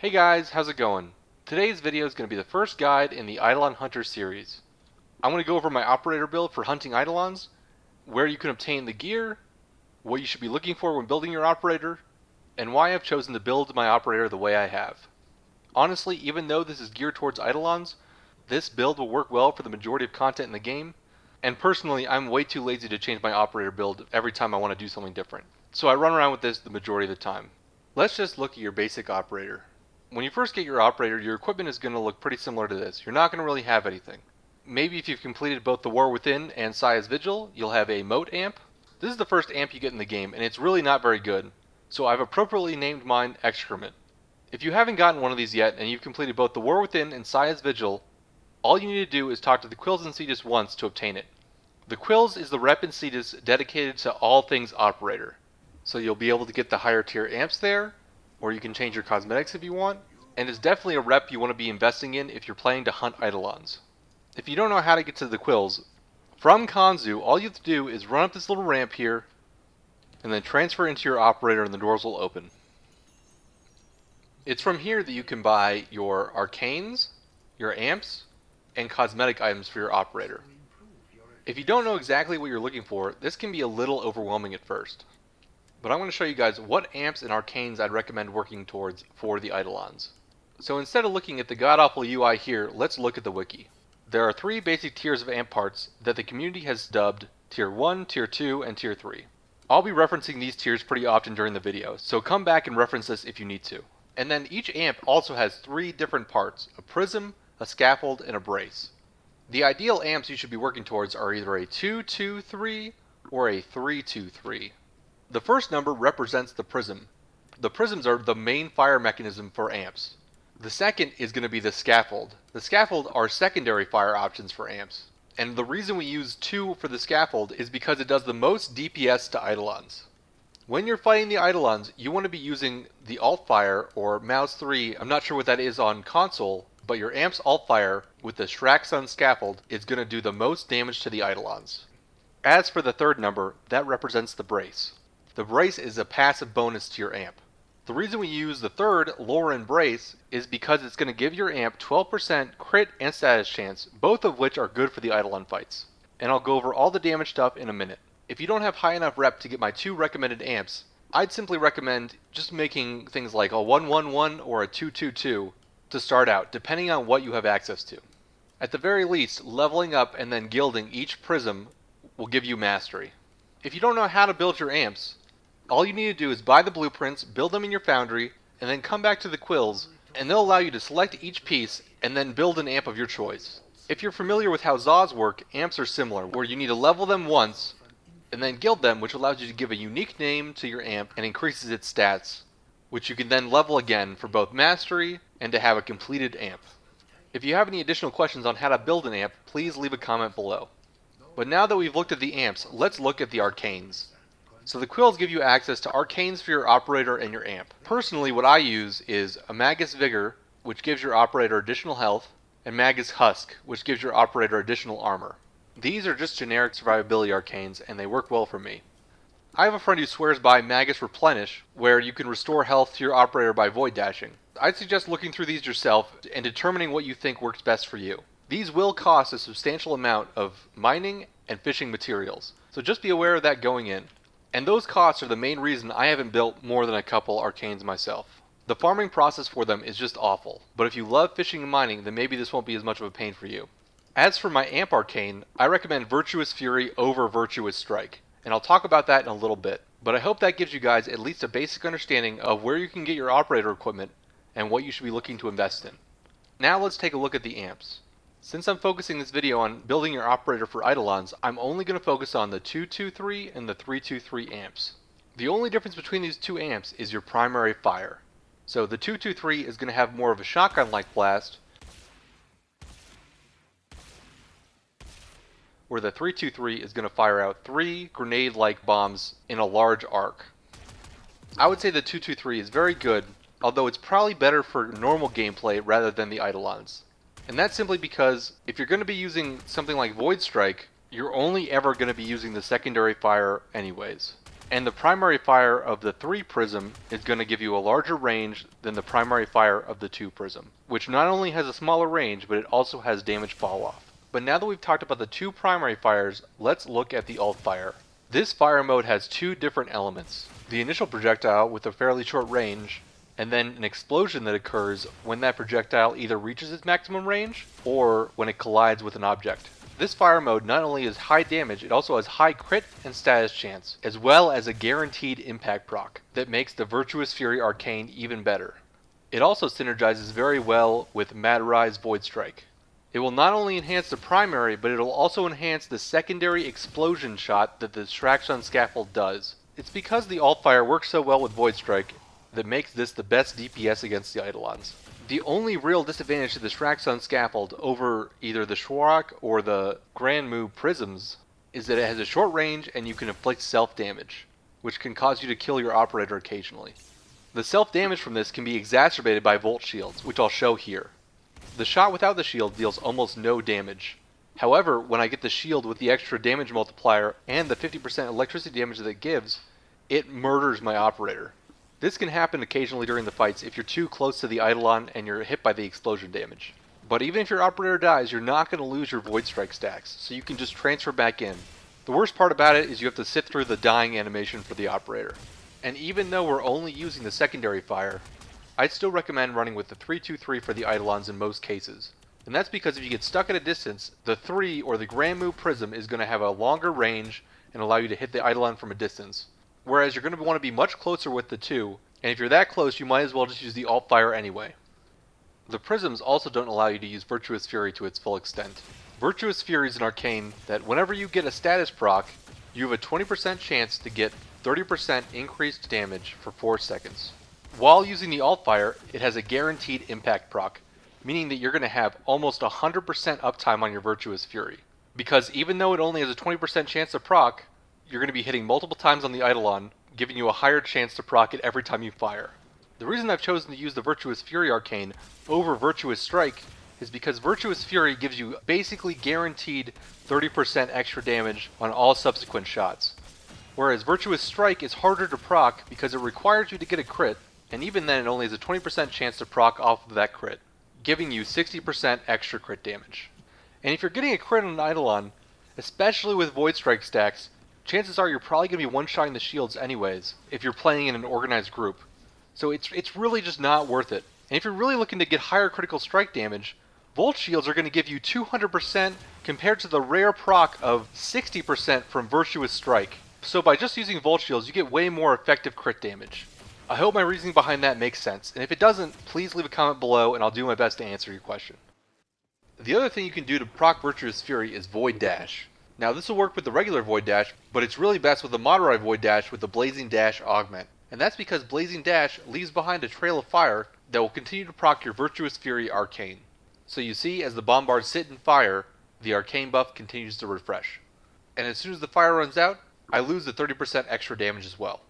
Hey guys, how's it going? Today's video is going to be the first guide in the Eidolon Hunter series. I'm going to go over my operator build for hunting Eidolons, where you can obtain the gear, what you should be looking for when building your operator, and why I've chosen to build my operator the way I have. Honestly, even though this is geared towards Eidolons, this build will work well for the majority of content in the game, and personally I'm way too lazy to change my operator build every time I want to do something different. So I run around with this the majority of the time. Let's just look at your basic operator. When you first get your operator, your equipment is going to look pretty similar to this. You're not going to really have anything. Maybe if you've completed both the War Within and Saya's Vigil, you'll have a moat amp. This is the first amp you get in the game, and it's really not very good, so I've appropriately named mine Excrement. If you haven't gotten one of these yet, and you've completed both the War Within and Saya's Vigil, all you need to do is talk to the Quills and Cetus once to obtain it. The Quills is the rep in Cetus dedicated to all things operator, so you'll be able to get the higher tier amps there, or you can change your cosmetics if you want, and it's definitely a rep you want to be investing in if you're planning to hunt Eidolons. If you don't know how to get to the Quills, from Kanzu, all you have to do is run up this little ramp here, and then transfer into your operator and the doors will open. It's from here that you can buy your arcanes, your amps, and cosmetic items for your operator. If you don't know exactly what you're looking for, this can be a little overwhelming at first. But I'm going to show you guys what amps and arcanes I'd recommend working towards for the Eidolons. So instead of looking at the god-awful UI here, let's look at the wiki. There are 3 basic tiers of amp parts that the community has dubbed Tier 1, Tier 2, and Tier 3. I'll be referencing these tiers pretty often during the video, so come back and reference this if you need to. And then each amp also has 3 different parts: a prism, a scaffold, and a brace. The ideal amps you should be working towards are either a 2-2-3 or a 3-2-3. The first number represents the prism. The prisms are the main fire mechanism for amps. The second is going to be the scaffold. The scaffold are secondary fire options for amps. And the reason we use 2 for the scaffold is because it does the most DPS to Eidolons. When you're fighting the Eidolons, you want to be using the alt fire or mouse 3. I'm not sure what that is on console, but your amp's alt fire with the Shraksun scaffold is going to do the most damage to the Eidolons. As for the third number, that represents the brace. The brace is a passive bonus to your amp. The reason we use the third, Lauren Brace, is because it's going to give your amp 12% crit and status chance, both of which are good for the Eidolon fights. And I'll go over all the damage stuff in a minute. If you don't have high enough rep to get my 2 recommended amps, I'd simply recommend just making things like a 1-1-1 or a 2-2-2 to start out, depending on what you have access to. At the very least, leveling up and then gilding each prism will give you mastery. If you don't know how to build your amps, all you need to do is buy the blueprints, build them in your foundry, and then come back to the Quills, and they'll allow you to select each piece and then build an amp of your choice. If you're familiar with how Zaws work, amps are similar, where you need to level them once, and then gild them, which allows you to give a unique name to your amp and increases its stats, which you can then level again for both mastery and to have a completed amp. If you have any additional questions on how to build an amp, please leave a comment below. But now that we've looked at the amps, let's look at the arcanes. So the Quills give you access to arcanes for your operator and your amp. Personally, what I use is a Magus Vigor, which gives your operator additional health, and Magus Husk, which gives your operator additional armor. These are just generic survivability arcanes, and they work well for me. I have a friend who swears by Magus Replenish, where you can restore health to your operator by void dashing. I'd suggest looking through these yourself and determining what you think works best for you. These will cost a substantial amount of mining and fishing materials, so just be aware of that going in. And those costs are the main reason I haven't built more than a couple arcanes myself. The farming process for them is just awful, but if you love fishing and mining, then maybe this won't be as much of a pain for you. As for my amp arcane, I recommend Virtuous Fury over Virtuous Strike, and I'll talk about that in a little bit. But I hope that gives you guys at least a basic understanding of where you can get your operator equipment and what you should be looking to invest in. Now let's take a look at the amps. Since I'm focusing this video on building your operator for Eidolons, I'm only going to focus on the 2-2-3 and the 3-2-3 amps. The only difference between these 2 amps is your primary fire. So the 2-2-3 is going to have more of a shotgun-like blast, where the 3-2-3 is going to fire out 3 grenade-like bombs in a large arc. I would say the 2-2-3 is very good, although it's probably better for normal gameplay rather than the Eidolons. And that's simply because if you're going to be using something like Void Strike, you're only ever going to be using the secondary fire anyways. And the primary fire of the 3 prism is going to give you a larger range than the primary fire of the 2 prism, which not only has a smaller range, but it also has damage fall off. But now that we've talked about the 2 primary fires, let's look at the alt fire. This fire mode has 2 different elements. The initial projectile with a fairly short range, and then an explosion that occurs when that projectile either reaches its maximum range, or when it collides with an object. This fire mode not only is high damage, it also has high crit and status chance, as well as a guaranteed impact proc that makes the Virtuous Fury Arcane even better. It also synergizes very well with Madurai's Void Strike. It will not only enhance the primary, but it will also enhance the secondary explosion shot that the Distraction Scaffold does. It's because the alt fire works so well with Void Strike that makes this the best DPS against the Eidolons. The only real disadvantage to the Distraction Scaffold over either the Shwarak or the Grand Mu Prisms is that it has a short range and you can inflict self-damage, which can cause you to kill your operator occasionally. The self-damage from this can be exacerbated by Volt Shields, which I'll show here. The shot without the shield deals almost no damage. However, when I get the shield with the extra damage multiplier and the 50% electricity damage that it gives, it murders my operator. This can happen occasionally during the fights if you're too close to the Eidolon and you're hit by the explosion damage. But even if your operator dies, you're not going to lose your Void Strike stacks, so you can just transfer back in. The worst part about it is you have to sit through the dying animation for the operator. And even though we're only using the secondary fire, I'd still recommend running with the 3-2-3 for the Eidolons in most cases. And that's because if you get stuck at a distance, the 3 or the Grand Mu Prism is going to have a longer range and allow you to hit the Eidolon from a distance. Whereas you're going to want to be much closer with the 2, and if you're that close, you might as well just use the alt fire anyway. The Prisms also don't allow you to use Virtuous Fury to its full extent. Virtuous Fury is an arcane that whenever you get a status proc, you have a 20% chance to get 30% increased damage for 4 seconds. While using the alt fire, it has a guaranteed impact proc, meaning that you're going to have almost 100% uptime on your Virtuous Fury. Because even though it only has a 20% chance to proc, you're going to be hitting multiple times on the Eidolon, giving you a higher chance to proc it every time you fire. The reason I've chosen to use the Virtuous Fury Arcane over Virtuous Strike is because Virtuous Fury gives you basically guaranteed 30% extra damage on all subsequent shots. Whereas Virtuous Strike is harder to proc because it requires you to get a crit, and even then it only has a 20% chance to proc off of that crit, giving you 60% extra crit damage. And if you're getting a crit on an Eidolon, especially with Void Strike stacks, chances are you're probably going to be one-shotting the shields anyways, if you're playing in an organized group. So it's really just not worth it. And if you're really looking to get higher critical strike damage, Volt Shields are going to give you 200% compared to the rare proc of 60% from Virtuous Strike. So by just using Volt Shields, you get way more effective crit damage. I hope my reasoning behind that makes sense, and if it doesn't, please leave a comment below and I'll do my best to answer your question. The other thing you can do to proc Virtuous Fury is Void Dash. Now this will work with the regular Void Dash, but it's really best with the Madurai Void Dash with the Blazing Dash augment. And that's because Blazing Dash leaves behind a trail of fire that will continue to proc your Virtuous Fury Arcane. So you see, as the bombards sit in fire, the arcane buff continues to refresh. And as soon as the fire runs out, I lose the 30% extra damage as well.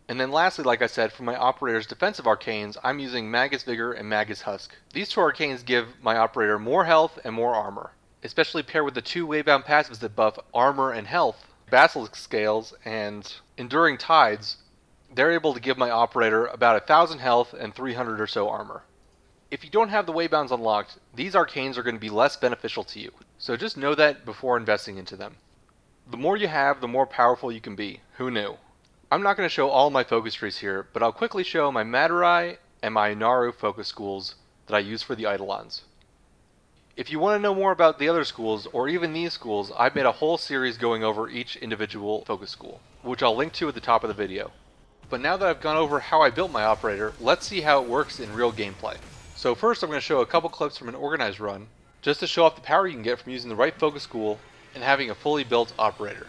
And then lastly, like I said, for my operator's defensive arcanes, I'm using Magus Vigor and Magus Husk. These 2 arcanes give my operator more health and more armor, especially paired with the 2 waybound passives that buff armor and health. Basilisk Scales and Enduring Tides, they're able to give my operator about 1000 health and 300 or so armor. If you don't have the waybounds unlocked, these arcanes are going to be less beneficial to you, so just know that before investing into them. The more you have, the more powerful you can be. Who knew? I'm not going to show all my focus trees here, but I'll quickly show my Madurai and my Unairu focus schools that I use for the Eidolons. If you want to know more about the other schools, or even these schools, I've made a whole series going over each individual focus school, which I'll link to at the top of the video. But now that I've gone over how I built my operator, let's see how it works in real gameplay. So first I'm going to show a couple clips from an organized run, just to show off the power you can get from using the right focus school and having a fully built operator.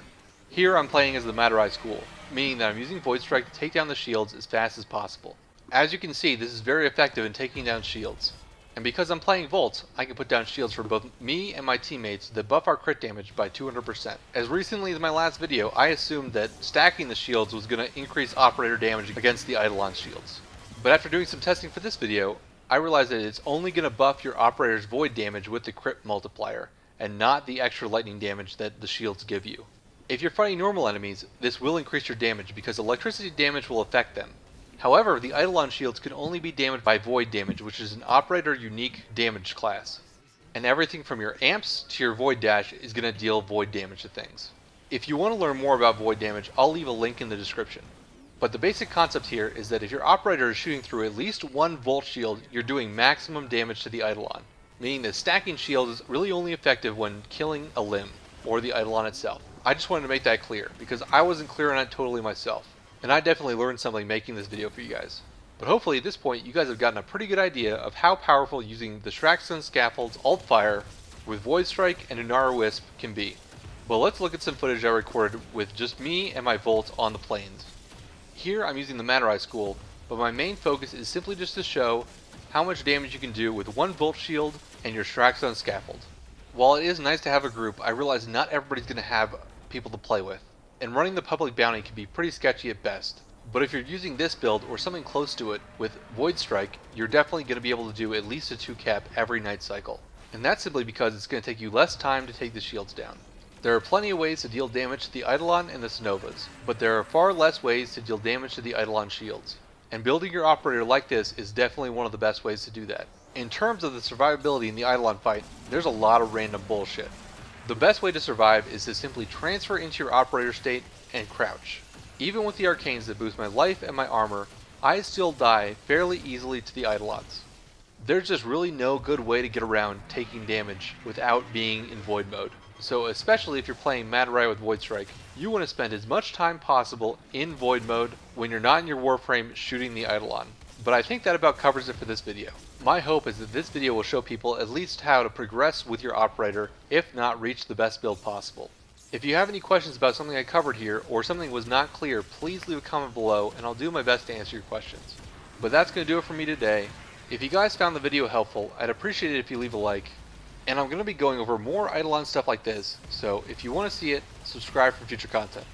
Here I'm playing as the Madurai school, meaning that I'm using Void Strike to take down the shields as fast as possible. As you can see, this is very effective in taking down shields. And because I'm playing Volt, I can put down shields for both me and my teammates that buff our crit damage by 200%. As recently as my last video, I assumed that stacking the shields was going to increase operator damage against the Eidolon shields. But after doing some testing for this video, I realized that it's only going to buff your operator's void damage with the crit multiplier, and not the extra lightning damage that the shields give you. If you're fighting normal enemies, this will increase your damage because electricity damage will affect them. However, the Eidolon shields can only be damaged by void damage, which is an operator unique damage class. And everything from your amps to your void dash is going to deal void damage to things. If you want to learn more about void damage, I'll leave a link in the description. But the basic concept here is that if your operator is shooting through at least one volt shield, you're doing maximum damage to the Eidolon, meaning that stacking shield is really only effective when killing a limb, or the Eidolon itself. I just wanted to make that clear, because I wasn't clear on it totally myself, and I definitely learned something making this video for you guys. But hopefully at this point you guys have gotten a pretty good idea of how powerful using the Shraxon Scaffold's Alt Fire with Void Strike and Unairu Wisp can be. Well, let's look at some footage I recorded with just me and my Volt on the plains. Here I'm using the Madurai school, but my main focus is simply just to show how much damage you can do with one Volt Shield and your Shraxon Scaffold. While it is nice to have a group, I realize not everybody's going to have people to play with, and running the public bounty can be pretty sketchy at best. But if you're using this build or something close to it with Void Strike, you're definitely going to be able to do at least a 2 cap every night cycle. And that's simply because it's going to take you less time to take the shields down. There are plenty of ways to deal damage to the Eidolon and the Synovas, but there are far less ways to deal damage to the Eidolon shields. And building your operator like this is definitely one of the best ways to do that. In terms of the survivability in the Eidolon fight, there's a lot of random bullshit. The best way to survive is to simply transfer into your operator state and crouch. Even with the arcanes that boost my life and my armor, I still die fairly easily to the Eidolons. There's just really no good way to get around taking damage without being in void mode. So especially if you're playing Madurai with Void Strike, you want to spend as much time possible in void mode when you're not in your Warframe shooting the Eidolon. But I think that about covers it for this video. My hope is that this video will show people at least how to progress with your operator, if not reach the best build possible. If you have any questions about something I covered here, or something was not clear, please leave a comment below and I'll do my best to answer your questions. But that's going to do it for me today. If you guys found the video helpful, I'd appreciate it if you leave a like. And I'm going to be going over more Eidolon stuff like this, so if you want to see it, subscribe for future content.